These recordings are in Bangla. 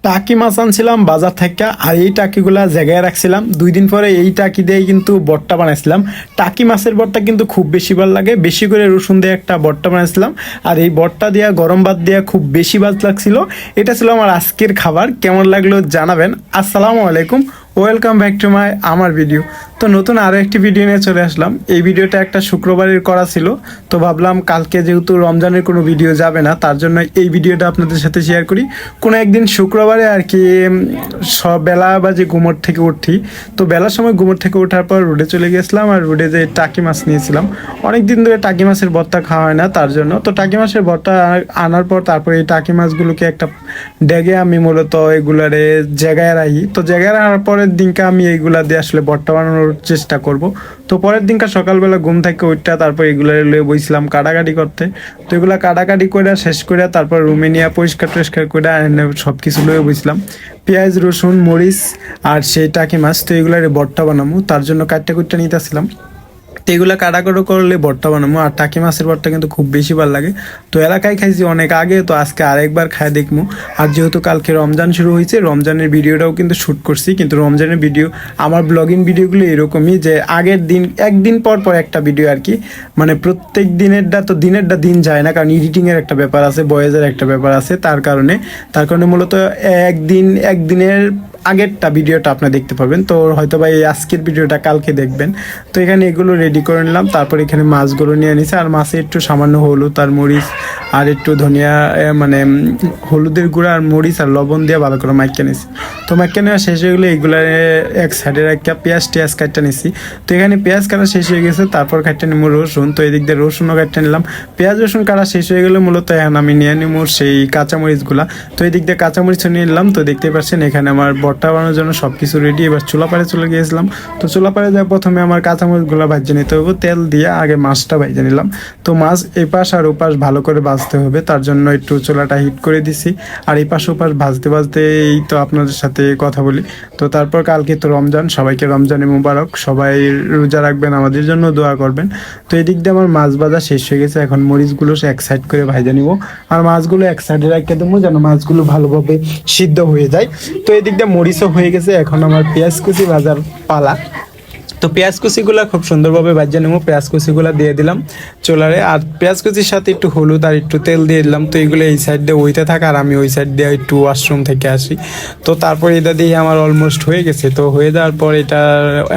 টাকি মাছ আনছিলাম বাজার থেকে, আর এই টাকিগুলা জায়গায় রাখছিলাম। 2 দিন পরে এই টাকি দিয়ে কিন্তু বট্টা বানাইছিলাম। টাকি মাছের বট্টা কিন্তু খুব বেশি ভালো লাগে, বেশি করে রসুন দিয়ে একটা বট্টা বানাইছিলাম। আর এই বট্টা দিয়া গরম ভাত দিয়া খুব বেশি ভাত লাগছিল। এটা ছিল আমার আজকের খাবার। কেমন লাগলো জানাবেন। আসসালামু আলাইকুম, ওয়েলকাম ব্যাক টু আমার ভিডিও। তো নতুন আরও একটি ভিডিও নিয়ে চলে আসলাম। এই ভিডিওটা একটা শুক্রবারের করা ছিল, তো ভাবলাম কালকে যেহেতু রমজানের কোনো ভিডিও যাবে না, তার জন্য এই ভিডিওটা আপনাদের সাথে শেয়ার করি। কোনো একদিন শুক্রবারে আর কি সব বেলা বাজে ঘুমোর থেকে উঠি, তো বেলার সময় ঘুমোর থেকে ওঠার পর রোডে চলে গেছিলাম। আর রোডে যে টাকি মাছ নিয়েছিলাম, অনেক দিন ধরে টাকি মাছের ভর্তা খাওয়া হয় না, তার জন্য তো টাকি মাছের ভর্তা আনার পর তারপরে এই টাকি মাছগুলোকে একটা ড্যাগে আমি মূলত এগুলারে জায়গায় রাখি। তো জায়গায় রাখার পরের দিনকে আমি এইগুলা দিয়ে আসলে ভর্তা বানানোর চেষ্টা করব। তো পরের দিনকার সকালবেলা ঘুম থেকে উঠটা তারপর এগুলো লয়ে বইছিলাম কাটাকাটি করতে। তো এগুলো কাটাকাটি করে শেষ করে তারপর রুমে নিয়ে পরিষ্কার টরিষ্কার করে সব কিছু লয়ে বইছিলাম। পেঁয়াজ, রসুন, মরিচ আর সেই টাকি মাছ, তো এগুলার ভর্তা বানাবো, তার জন্য কাটটা কুটটা নিতেছিলাম। তো এগুলো কাটাকাটো করলে ভর্তা বানাবো। আর টাকি মাছের ভর্তা কিন্তু খুব বেশি ভালো লাগে। তো এলাকায় খাইছি অনেক আগে, তো আজকে আরেকবার খায় দেখবো। আর যেহেতু কালকে রমজান শুরু হয়েছে, রমজানের ভিডিওটাও কিন্তু শ্যুট করছি। কিন্তু রমজানের ভিডিও, আমার ব্লগিং ভিডিওগুলো এরকমই যে আগের দিন একদিন পর পর একটা ভিডিও আর কি, মানে প্রত্যেক দিনেরটা দিন যায় না, কারণ এডিটিংয়ের একটা ব্যাপার আছে, ভয়েসের একটা ব্যাপার আছে, তার কারণে মূলত একদিনের আগেরটা ভিডিওটা আপনারা দেখতে পাবেন। তো হয়তো বা এই আজকের ভিডিওটা কালকে দেখবেন। তো এখানে এগুলো রেডি করে নিলাম, তারপর এখানে মাছগুলো নিয়ে নিছি। আর মাছে একটু সামান্য হলুদ আর মরিচ আর একটু ধনিয়া, মানে হলুদের গুঁড়া আর মরিচ আর লবণ দিয়ে ভালো করে মাইকে নিছি। তো মাইকে নেওয়া শেষ হয়ে গেলে এগুলো এক সাইডে একটা পেঁয়াজ কাটটা নিছি। তো এখানে পেঁয়াজ কাটা শেষ হয়ে গেছে, তারপর কাটটা নিবো রসুন। তো এদিক দিয়ে রসুনও কাটটা নিলাম। পেঁয়াজ রসুন কাটা শেষ হয়ে গেলে মূলত এখন আমি নিয়ে নিব সেই কাঁচামরিচগুলা। তো এদিক দিয়ে কাঁচামরিচও নিয়ে নিলাম। তো দেখতে পাচ্ছেন এখানে আমার ভর্তা বানানোর জন্য সব কিছু রেডি। এবার চুলাপাড়ে চলে গিয়েছিলাম। তো চুলাপাড়ে যাওয়া প্রথমে আমার কাঁচামরিচগুলো ভাজে নিতে হবে, তেল দিয়ে আগে মাছটা ভাজে নিলাম। তো মাছ এপাশ আর ওপাশ ভালো করে ভাজতে হবে, তার জন্য একটু চুলাটা হিট করে দিছি। আর এপাশ ওপাশ ভাজতে ভাজতে এই তো আপনাদের সাথে কথা বলি। তো তারপর কালকে তো রমজান, সবাইকে রমজানে মুবারক। সবাই রোজা রাখবেন, আমাদের জন্য দোয়া করবেন। তো এদিক দিয়ে আমার মাছ ভাজা শেষ হয়ে গেছে। এখন মরিচগুলো এক সাইড করে ভাজা নিব, আর মাছগুলো এক সাইডে রেখে দেবো যেন মাছগুলো ভালোভাবে সিদ্ধ হয়ে যায়। তো এদিক দিয়ে মরিচও হয়ে গেছে, এখন আমার পেঁয়াজ কুচি ভাজার পালা। তো পেঁয়াজ কুচিগুলো খুব সুন্দরভাবে ভাজা নেবো। পেঁয়াজ কুচিগুলো দিয়ে দিলাম চুলারে, আর পেঁয়াজ কুচির সাথে একটু হলুদ আর একটু তেল দিয়ে দিলাম। তো এগুলো এই সাইড দিয়ে হইতে থাকে, আর আমি ওই সাইড দিয়ে একটু ওয়াশরুম থেকে আসি। তো তারপর এটা দিয়ে আমার অলমোস্ট হয়ে গেছে। তো হয়ে যাওয়ার পর এটা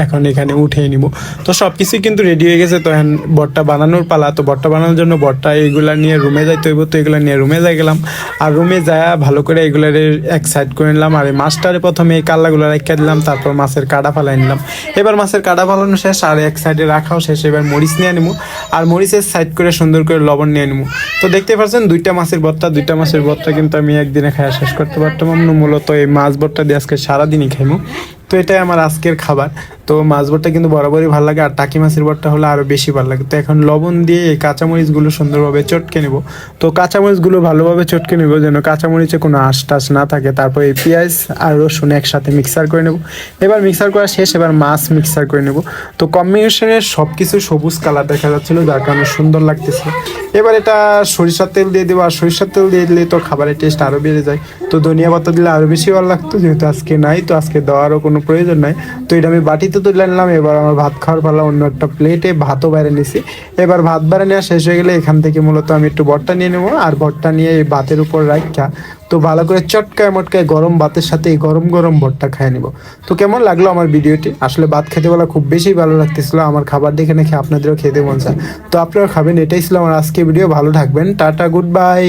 এখন এখানে উঠিয়ে নিব। তো সব কিছুই কিন্তু রেডি হয়ে গেছে। তো এখন ভর্তা বানানোর পালা। তো ভর্তা বানানোর জন্য ভর্তা এগুলা নিয়ে রুমে যাইতে হইব। তো এগুলো নিয়ে রুমে যাই গেলাম, আর রুমে যায় ভালো করে এগুলার এক সাইড করে নিলাম। আর এই মাছটারে প্রথমে এই কাল্লাগুলো রেখে দিলাম, তারপর মাছের কাটা ফালাই নিলাম। এবার মাছের কাটা ফালানো শেষ, আর এক সাইডে রাখাও শেষ। এবার মরিচ নিয়ে নেবো, আর মরিচের সাইড করে সুন্দর করে লবণ নিয়ে নেবো। তো দেখতে পাচ্ছেন দুইটা মাছের ভর্তা কিন্তু আমি একদিনে খাওয়া শেষ করতে পারতাম। মূলত এই মাছ ভর্তা দিয়ে আজকে সারাদিনই খাইমু। তো এটাই আমার আজকের খাবার। তো মাছ ভর্তা কিন্তু বরাবরই ভালো লাগে, আর টাকি মাছের ভর্তা হলে আরও বেশি ভালো লাগে। তো এখন লবণ দিয়ে এই কাঁচামরিচগুলো সুন্দরভাবে চটকে নেব। তো কাঁচামরিচগুলো ভালোভাবে চটকে নেব যেন কাঁচামরিচে কোনো আঁশ টাশ না থাকে। তারপর এই পেঁয়াজ আর রসুন একসাথে মিক্সার করে নেব। এবার মিক্সার করা শেষ, এবার মাছ মিক্সার করে নেব। তো কম্বিনেশনের সব কিছু সবুজ কালার দেখা যাচ্ছিলো, যার কারণে সুন্দর লাগতেছে। এবার এটা সরিষার তেল দিয়ে দেবো, আর সরিষার তেল দিয়ে দিলে তো খাবারের টেস্ট আরও বেড়ে যায়। তো ধনিয়া পাতা দিলে আরও বেশি ভালো লাগতো, যেহেতু আজকে নাই, তো আজকে দেওয়ারও কোনো প্রয়োজন নাই। তো এটা আমি বাটিতে তুলে নিলাম। এবার আমার ভাত খাওয়ার পালা, অন্য একটা প্লেটে ভাতও বাইরে নিছি। এবার ভাত বাইরে নেওয়া শেষ হয়ে গেলে এখান থেকে মূলত আমি একটু ভর্তা নিয়ে নেবো, আর ভর্তা নিয়ে এই ভাতের উপর রাখা তো ভালো করে চটকায় মটকায় গরম ভাতের সাথে এই গরম গরম ভর্তা খাই নেব। তো কেমন লাগলো আমার ভিডিওটি? আসলে ভাত খেতে বলা খুব বেশি ভালো লাগতেছিল। আমার খাবার দেখে নাকি আপনাদেরও খেতে মন চায়, তো আপনারা খাবেন। এটাই ছিল আমার আজকে ভিডিও। ভালো থাকবেন, টাটা, গুড বাই।